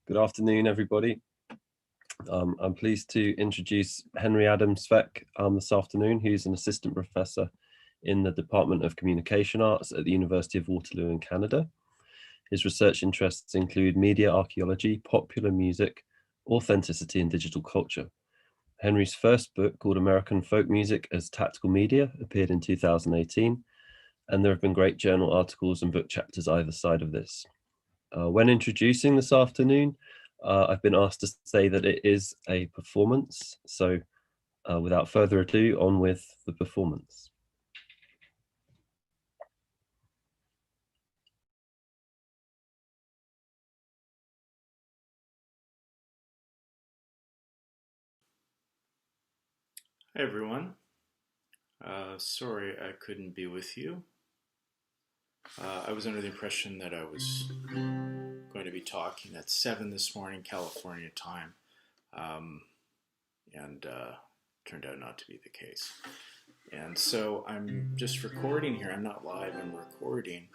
Good afternoon, everybody. I'm pleased to introduce Henry Adam Svec this afternoon, who's an assistant professor in the Department of Communication Arts at the University of Waterloo in Canada. His research interests include media archaeology, popular music, authenticity, and digital culture. Henry's first book, called American Folk Music as Tactical Media, appeared in 2018, and there have been great journal articles and book chapters either side of this. When introducing this afternoon, I've been asked to say that it is a performance. So without further ado, on with the performance. Hi everyone. Sorry I couldn't be with you. I was under the impression that I was going to be talking at 7 this morning, California time, and turned out not to be the case. And so I'm just recording here. I'm not live, I'm recording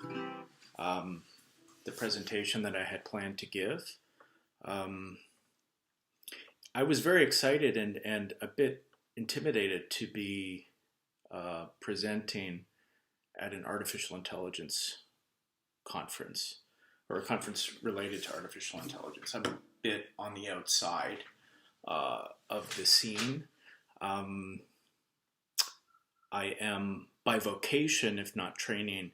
the presentation that I had planned to give. I was very excited and a bit intimidated to be presenting at an artificial intelligence conference, or a conference related to artificial intelligence. I'm a bit on the outside of the scene. I am, by vocation, if not training,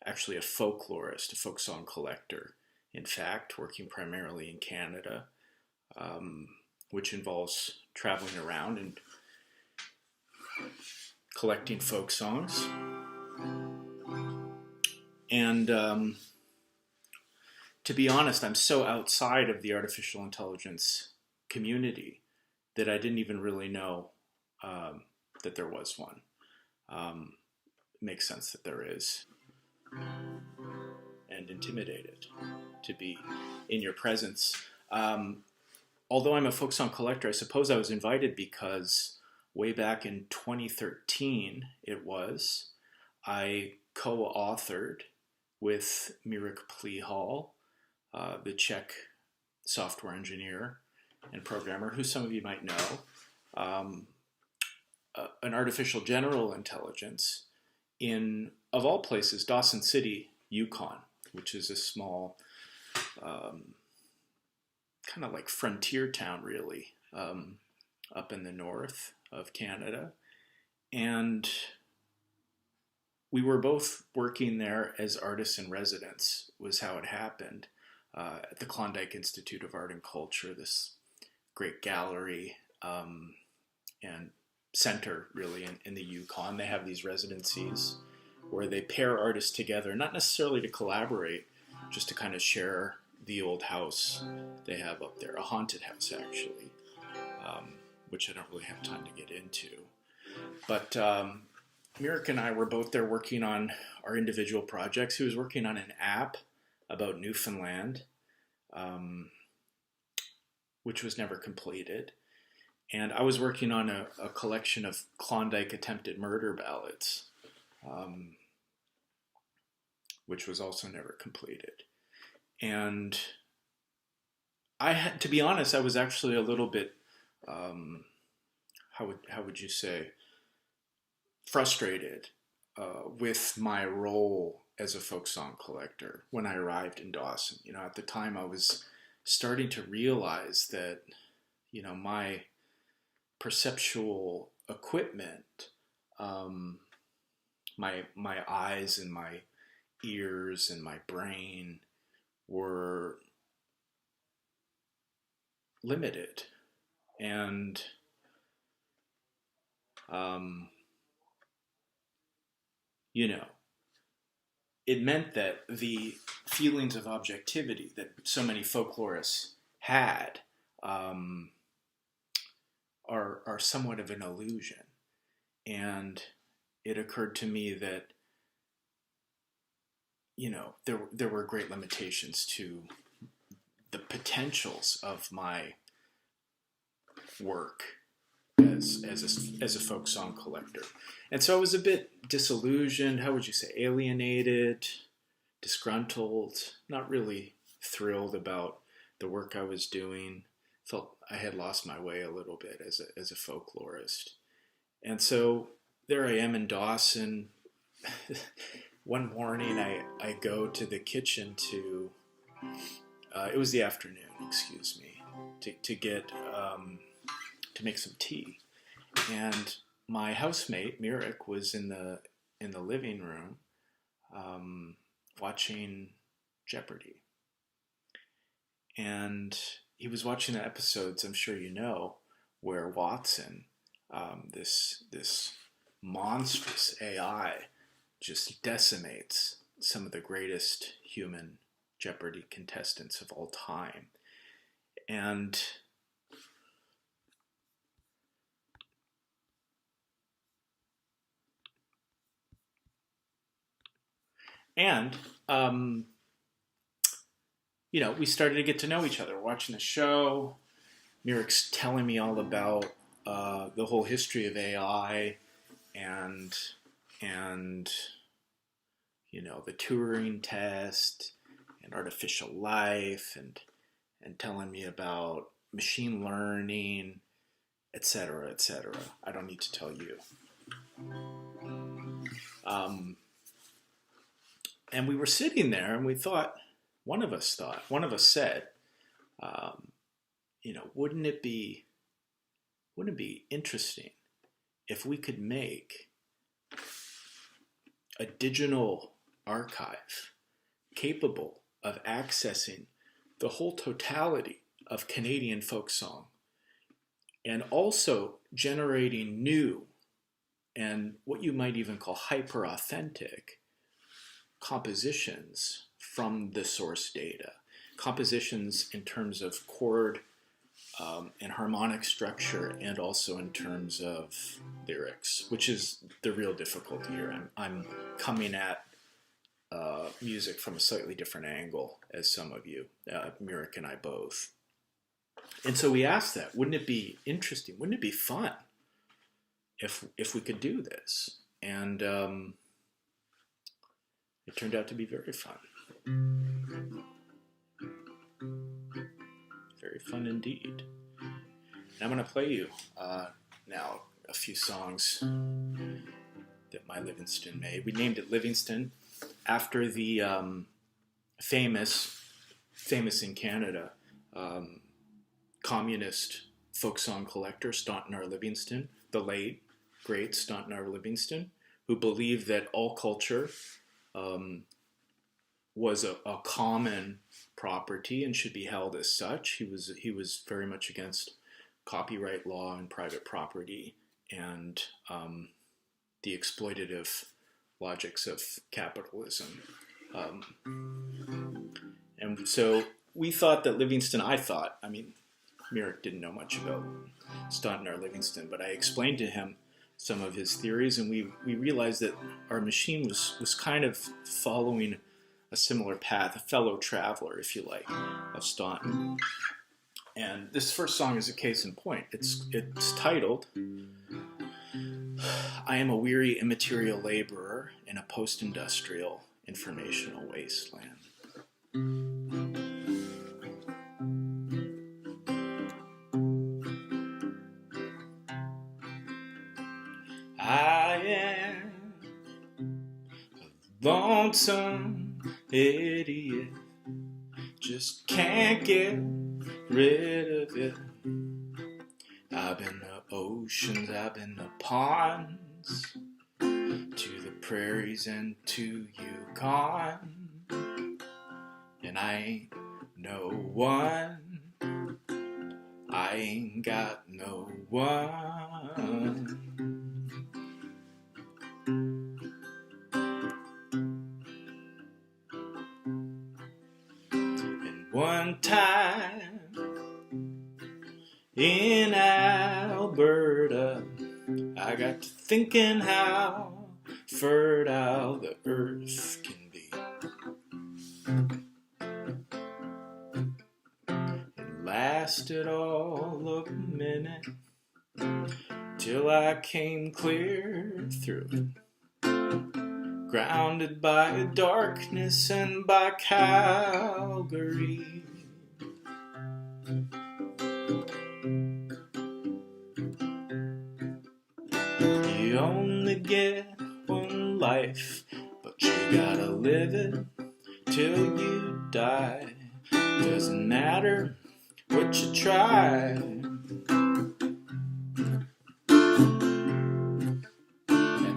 actually a folklorist, a folk song collector, in fact, working primarily in Canada, which involves traveling around and collecting folk songs. And to be honest, I'm so outside of the artificial intelligence community that I didn't even really know that there was one. It makes sense that there is. And intimidated to be in your presence. Although I'm a folk song collector, I suppose I was invited because way back in 2013, I co-authored with Mirek Plihal, the Czech software engineer and programmer, who some of you might know, an artificial general intelligence in, of all places, Dawson City, Yukon, which is a small, kind of like frontier town, really, up in the north of Canada. And we were both working there as artists in residence, was how it happened, at the Klondike Institute of Art and Culture, this great gallery and center, really, in the Yukon. They have these residencies where they pair artists together, not necessarily to collaborate, just to kind of share the old house they have up there, a haunted house, actually, which I don't really have time to get into. But Mirek and I were both there working on our individual projects. He was working on an app about Newfoundland, which was never completed. And I was working on a collection of Klondike attempted murder ballads, which was also never completed. And I had, to be honest, I was actually a little bit, how would you say, frustrated with my role as a folk song collector when I arrived in Dawson. You know, at the time I was starting to realize that, you know, my perceptual equipment, my eyes and my ears and my brain were limited, and you know, it meant that the feelings of objectivity that so many folklorists had are somewhat of an illusion. And it occurred to me that, you know, there were great limitations to the potentials of my work as a folk song collector. And so I was a bit disillusioned, how would you say, alienated, disgruntled, not really thrilled about the work I was doing. Felt I had lost my way a little bit as a folklorist. And so there I am in Dawson. One morning I go to the kitchen to, it was the afternoon, excuse me, to get, to make some tea. And my housemate, Mirik, was in the living room watching Jeopardy. And he was watching the episodes, I'm sure you know, where Watson, this monstrous AI, just decimates some of the greatest human Jeopardy contestants of all time. And you know, we started to get to know each other, watching the show. Mirik's telling me all about the whole history of AI and you know, the Turing test and artificial life and telling me about machine learning, etc., etc. I don't need to tell you. And we were sitting there and we thought, one of us said, you know, wouldn't it be interesting if we could make a digital archive capable of accessing the whole totality of Canadian folk song and also generating new and what you might even call hyper-authentic compositions from the source data. Compositions in terms of chord and harmonic structure, and also in terms of lyrics, which is the real difficulty here. I'm coming at music from a slightly different angle, as some of you, Mirik and I both. And so we asked that, wouldn't it be interesting, wouldn't it be fun if we could do this? And it turned out to be very fun. Very fun indeed. And I'm going to play you now a few songs that my Livingston made. We named it Livingston after the famous in Canada, communist folk song collector Staunton R. Livingston, the late, great Staunton R. Livingston, who believed that all culture was a common property and should be held as such. He was very much against copyright law and private property and the exploitative logics of capitalism. And so we thought that Livingston, I mean, Mirik didn't know much about Staunton R. Livingston, but I explained to him some of his theories, and we realized that our machine was kind of following a similar path, a fellow traveler, if you like, of Staunton. And this first song is a case in point. It's titled, I Am a Weary Immaterial Laborer in a Post-Industrial Informational Wasteland. I am a lonesome idiot, just can't get rid of it. I've been to oceans, I've been to ponds, to the prairies and to Yukon, and I ain't no one, I ain't got no one. And one time in Alberta, I got to thinking how fertile the earth can be. It lasted all a minute till I came clear through it, grounded by darkness and by Calgary. You only get one life, but you gotta live it till you die. Doesn't matter what you try. At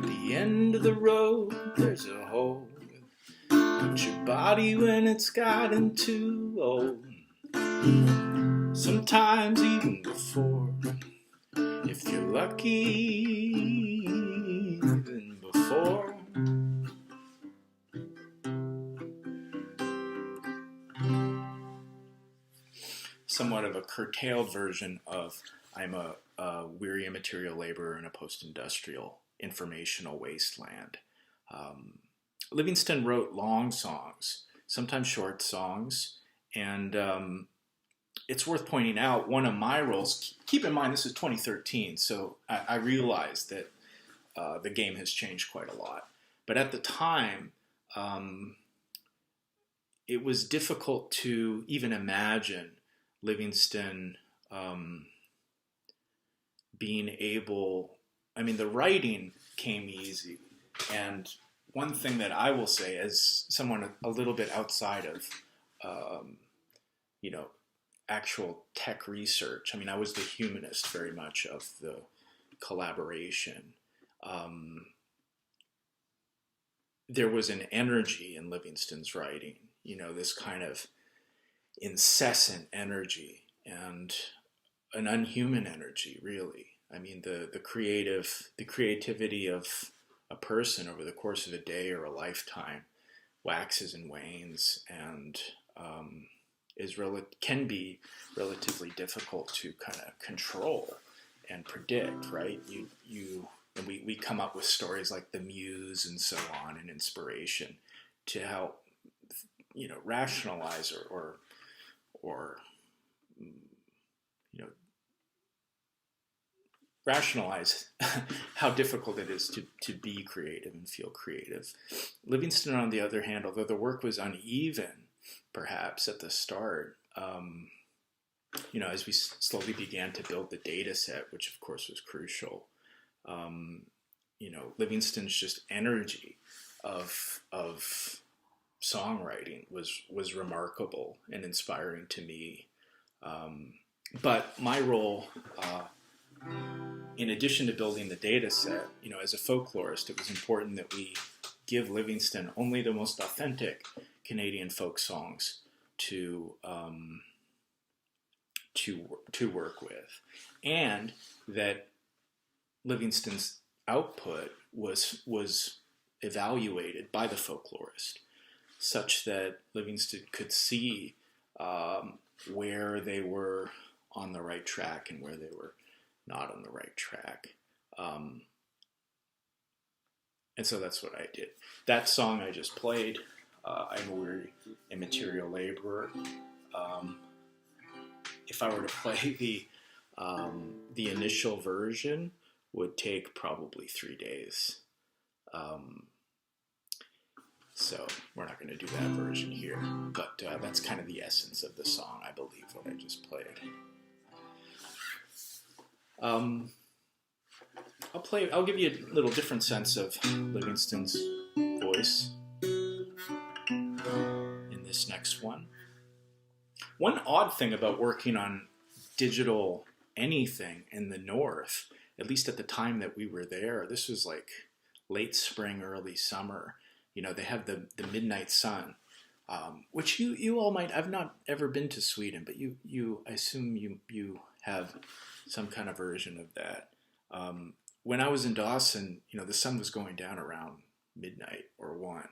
the end of the road, there's a hole. Put your body when it's gotten too old. Sometimes even before, if you're lucky, even before. Somewhat of a curtailed version of I'm a weary immaterial laborer in a post-industrial informational wasteland. Livingston wrote long songs, sometimes short songs, and it's worth pointing out one of my roles, keep in mind this is 2013, so I realize that the game has changed quite a lot. But at the time, it was difficult to even imagine Livingston being able, I mean, the writing came easy. And one thing that I will say as someone a little bit outside of, actual tech research, I mean, I was the humanist very much of the collaboration. There was an energy in Livingston's writing, this kind of incessant energy and an unhuman energy, really. I mean, the creativity of a person over the course of a day or a lifetime waxes and wanes, and can be relatively difficult to kind of control and predict, right? And we come up with stories like the muse and so on, and inspiration to help rationalize or rationalize how difficult it is to be creative and feel creative. Livingston, on the other hand, although the work was uneven, perhaps at the start, as we slowly began to build the data set, which of course was crucial, Livingston's just energy of songwriting was remarkable and inspiring to me. But my role, in addition to building the data set, as a folklorist, it was important that we give Livingston only the most authentic Canadian folk songs to work with, and that Livingston's output was evaluated by the folklorist, such that Livingston could see where they were on the right track and where they were not on the right track. And so that's what I did. That song I just played, I'm a weary immaterial laborer. If I were to play the initial version, would take probably 3 days. So we're not going to do that version here, but that's kind of the essence of the song, I believe, what I just played. I'll give you a little different sense of Livingston's voice in this next one. One odd thing about working on digital anything in the North, at least at the time that we were there, this was like late spring, early summer. They have the midnight sun, which you all might. I've not ever been to Sweden, but I assume you have some kind of version of that. When I was in Dawson, the sun was going down around midnight or 1.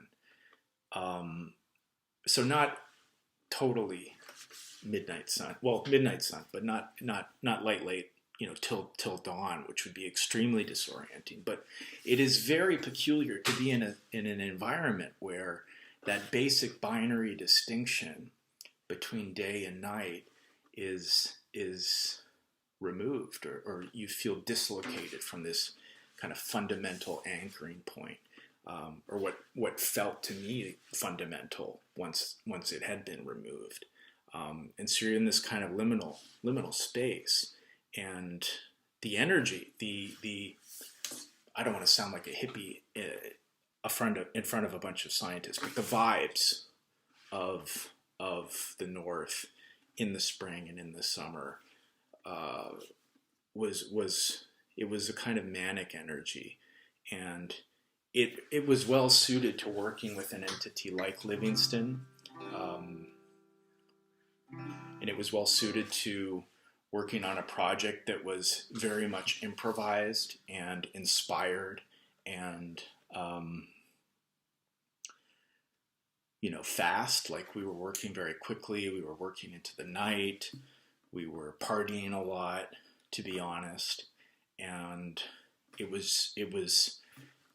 So not totally midnight sun. Well, midnight sun, but not late, till dawn, which would be extremely disorienting. But it is very peculiar to be in an environment where that basic binary distinction between day and night is removed, or you feel dislocated from this kind of fundamental anchoring point, or what felt to me fundamental once it had been removed. And so you're in this kind of liminal space, and the energy, the I don't want to sound like a hippie in front of a bunch of scientists, but the vibes of the North in the spring and in the summer was it was a kind of manic energy, and it was well suited to working with an entity like Livingston, and it was well suited to working on a project that was very much improvised and inspired and fast. Like, we were working very quickly, we were working into the night, we were partying a lot, to be honest, and it was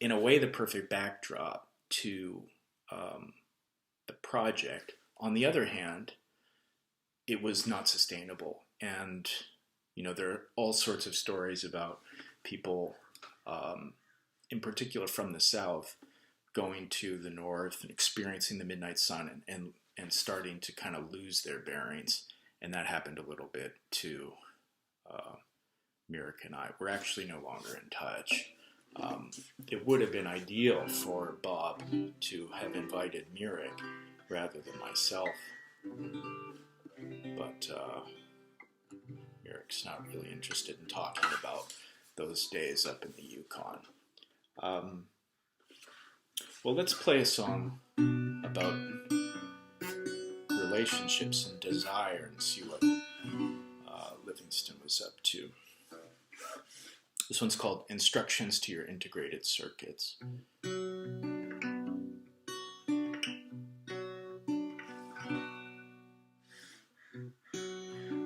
in a way the perfect backdrop to the project. On the other hand, it was not sustainable, and there are all sorts of stories about people, in particular from the South, going to the North and experiencing the midnight sun and starting to kind of lose their bearings. And that happened a little bit to Mirek and I. We're actually no longer in touch. It would have been ideal for Bob to have invited Mirek rather than myself. But Mirek's not really interested in talking about those days up in the Yukon. Well, let's play a song about relationships and desire and see what Livingston was up to. This one's called Instructions to Your Integrated Circuits.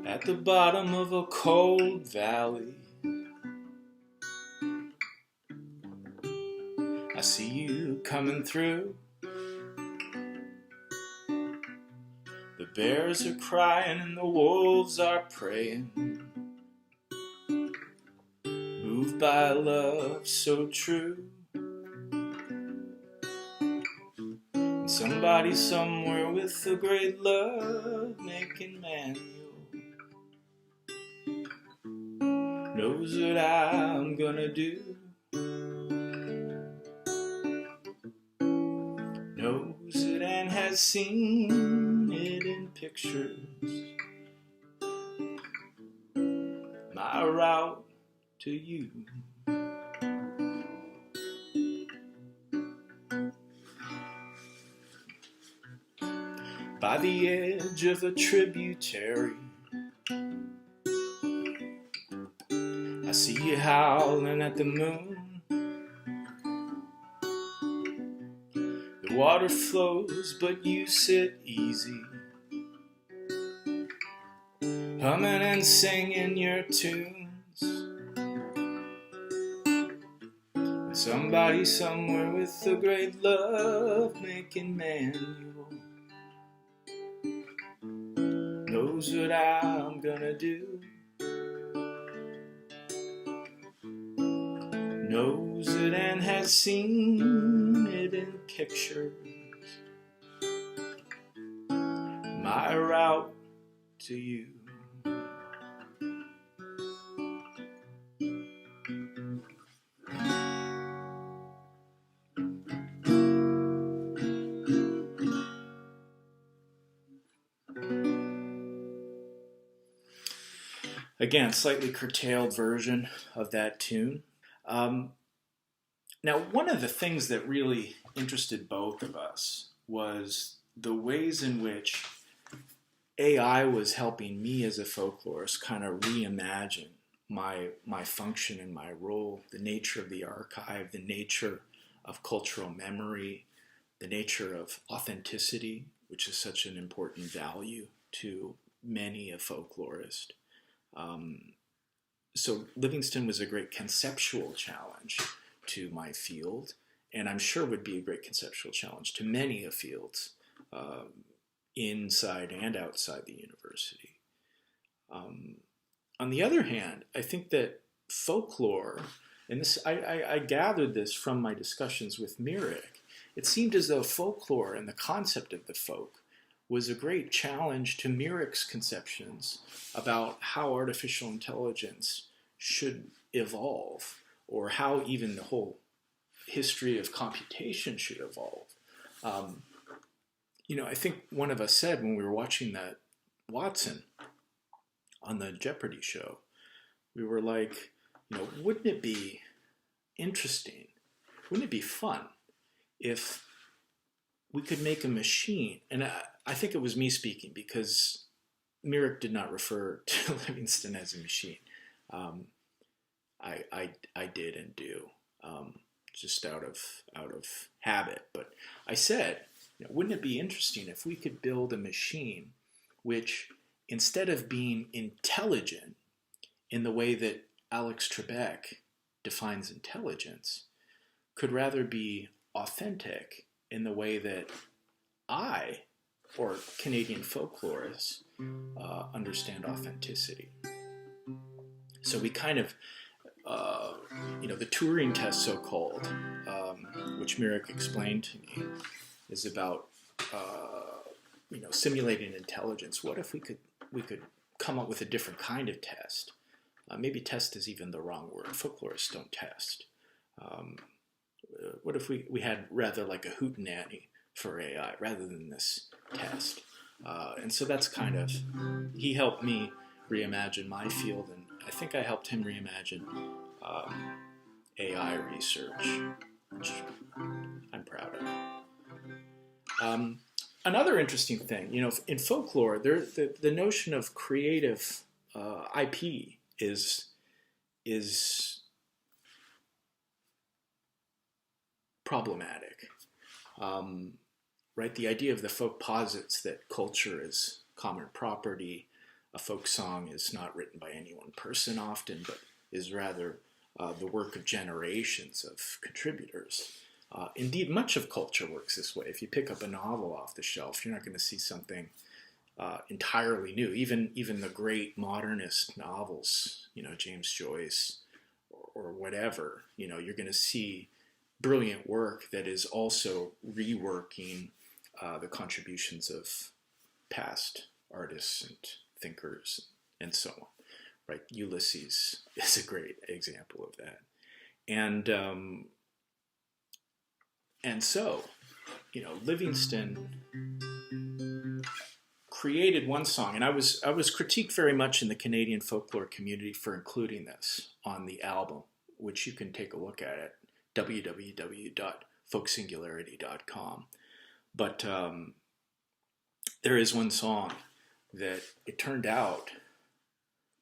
At the bottom of a cold valley, I see you coming through. The bears are crying and the wolves are praying, moved by love so true. And somebody somewhere with a great love-making manual knows what I'm gonna do. Knows it and has seen it in pictures. My route to you. By the edge of a tributary, I see you howling at the moon. The water flows, but you sit easy, humming and singing your tunes. And somebody somewhere with a great love-making manual knows what I'm gonna do. Knows it and has seen it in pictures. My route to you. Again, slightly curtailed version of that tune. Now, one of the things that really interested both of us was the ways in which AI was helping me as a folklorist kind of reimagine my function and my role, the nature of the archive, the nature of cultural memory, the nature of authenticity, which is such an important value to many a folklorist. So Livingston was a great conceptual challenge to my field, and I'm sure would be a great conceptual challenge to many of fields inside and outside the university. On the other hand, I think that folklore, and this I gathered this from my discussions with Mirek, it seemed as though folklore and the concept of the folk was a great challenge to Mirek's conceptions about how artificial intelligence should evolve, or how even the whole history of computation should evolve. I think one of us said when we were watching that Watson on the Jeopardy show, we were like, wouldn't it be interesting? Wouldn't it be fun if we could make a machine? And I think it was me speaking, because Mirek did not refer to Livingston as a machine. I did and do, just out of habit. But I said, wouldn't it be interesting if we could build a machine which, instead of being intelligent in the way that Alex Trebek defines intelligence, could rather be authentic in the way that I, or Canadian folklorists, understand authenticity. So we kind of, the Turing test, so-called, which Mirek explained to me, is about, simulating intelligence. What if we could come up with a different kind of test? Maybe test is even the wrong word. Folklorists don't test. What if we had rather like a hootenanny for AI rather than this test? And so that's kind of, he helped me reimagine my field, and I think I helped him reimagine AI research, which I'm proud of. Another interesting thing, in folklore, the notion of creative IP is problematic, right? The idea of the folk posits that culture is common property. A folk song is not written by any one person often, but is rather the work of generations of contributors. Indeed, much of culture works this way. If you pick up a novel off the shelf, you're not going to see something entirely new. Even the great modernist novels, James Joyce or whatever, you're going to see brilliant work that is also reworking the contributions of past artists and thinkers and so on, right? Ulysses is a great example of that. And so, Livingston created one song, and I was critiqued very much in the Canadian folklore community for including this on the album, which you can take a look at www.folksingularity.com. But there is one song that it turned out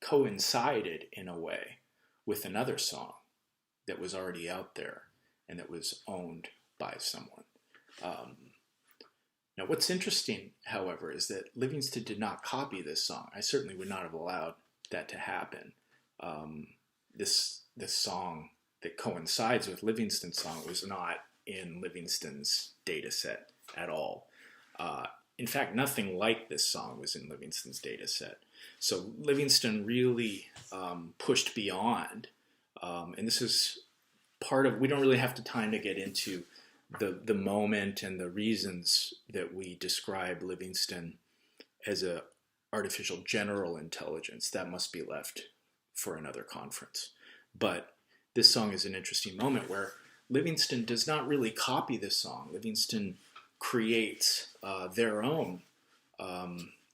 coincided in a way with another song that was already out there and that was owned by someone. Now, what's interesting, however, is that Livingston did not copy this song. I certainly would not have allowed that to happen. This song that coincides with Livingston's song was not in Livingston's data set at all. In fact, nothing like this song was in Livingston's data set. So Livingston really pushed beyond, and this is part of, we don't really have time to get into the moment and the reasons that we describe Livingston as a artificial general intelligence. That must be left for another conference. But this song is an interesting moment where Livingston does not really copy this song. Livingston creates their own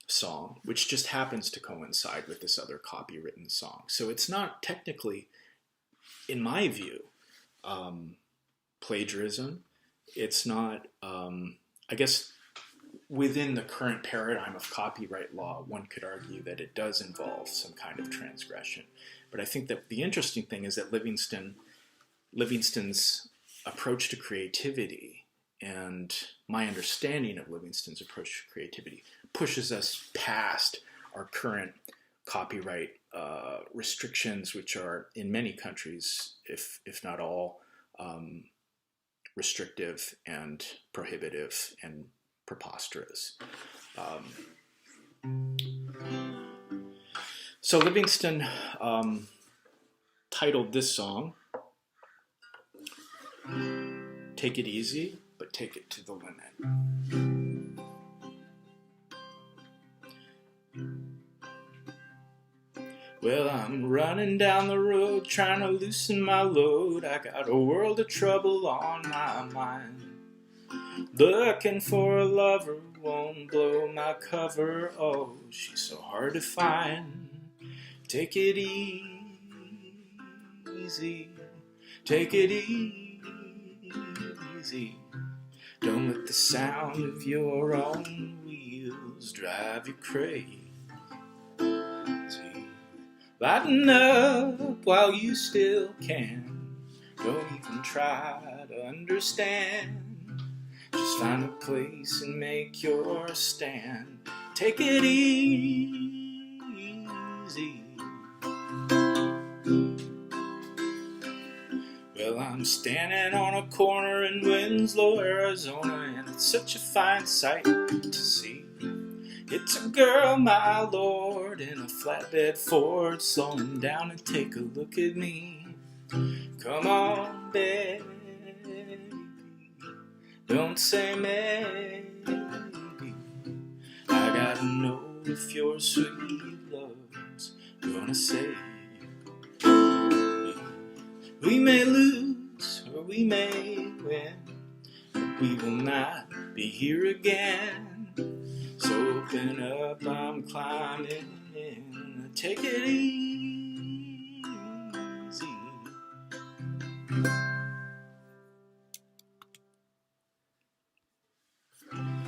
song, which just happens to coincide with this other copywritten song. So it's not technically, in my view, plagiarism. It's not, I guess, within the current paradigm of copyright law, one could argue that it does involve some kind of transgression. But I think that the interesting thing is that Livingston's approach to creativity and my understanding of Livingston's approach to creativity pushes us past our current copyright restrictions, which are in many countries, if not all, restrictive and prohibitive and preposterous. So Livingston titled this song, "Take It Easy, but Take It to the Limit." Well, I'm running down the road trying to loosen my load. I got a world of trouble on my mind. Looking for a lover who won't blow my cover. Oh, she's so hard to find. Take it easy. Take it easy. Don't let the sound of your own wheels drive you crazy. Lighten up while you still can. Don't even try to understand. Just find a place and make your stand. Take it easy. Well, I'm standing on a corner in Winslow, Arizona, and it's such a fine sight to see. It's a girl, my lord, in a flatbed Ford, slowing down and take a look at me. Come on, baby, don't say maybe. I gotta know if your sweet love's gonna save me. We may lose or we may win, but we will not be here again. So open up, I'm climbing in. Take it easy.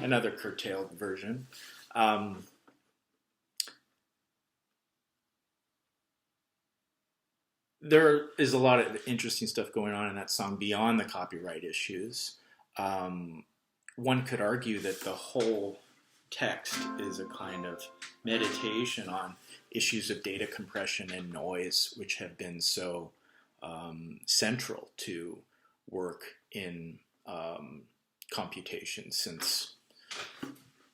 Another curtailed version. There is a lot of interesting stuff going on in that song beyond the copyright issues. One could argue that the whole text is a kind of meditation on issues of data compression and noise, which have been so central to work in computation since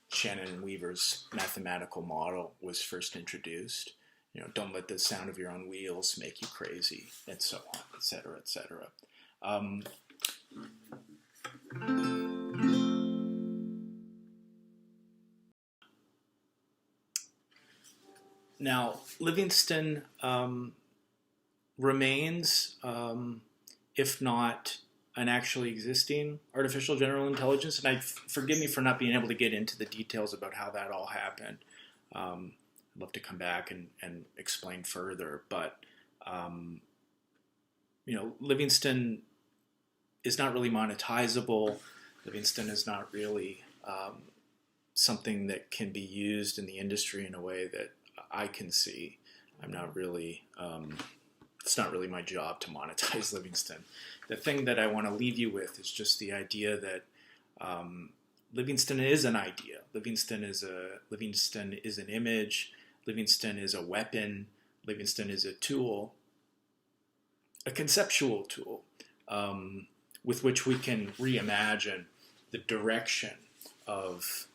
Shannon and Weaver's mathematical model was first introduced. You know, don't let the sound of your own wheels make you crazy, and so on, et cetera, et cetera. Now, Livingston remains, if not an actually existing artificial general intelligence, and forgive me for not being able to get into the details about how that all happened. I'd love to come back and explain further, but you know, Livingston is not really monetizable. Livingston is not really something that can be used in the industry in a way that I can see. I'm not really, it's not really my job to monetize Livingston. The thing that I want to leave you with is just the idea that Livingston is an idea. Livingston is an image. Livingston is a weapon. Livingston is a tool, a conceptual tool, with which we can reimagine the direction of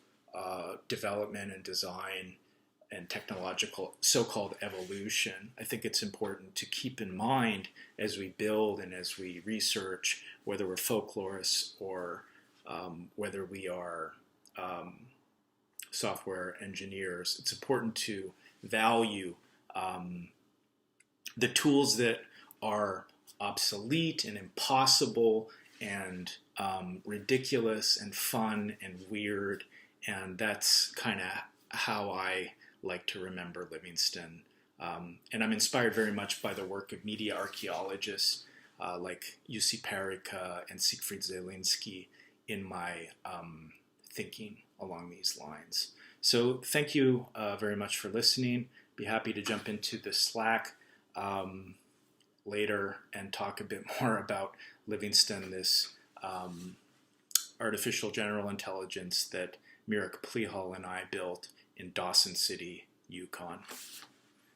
development and design and technological so-called evolution. I think it's important to keep in mind as we build and as we research, whether we're folklorists or whether we are software engineers, it's important to value the tools that are obsolete and impossible and ridiculous and fun and weird, and that's kind of how I like to remember Livingston. And I'm inspired very much by the work of media archaeologists like Jussi Parikka and Siegfried Zielinski in my thinking along these lines. So thank you very much for listening. Be happy to jump into the Slack later and talk a bit more about Livingston, this artificial general intelligence that Mirek Plihal and I built in Dawson City, Yukon.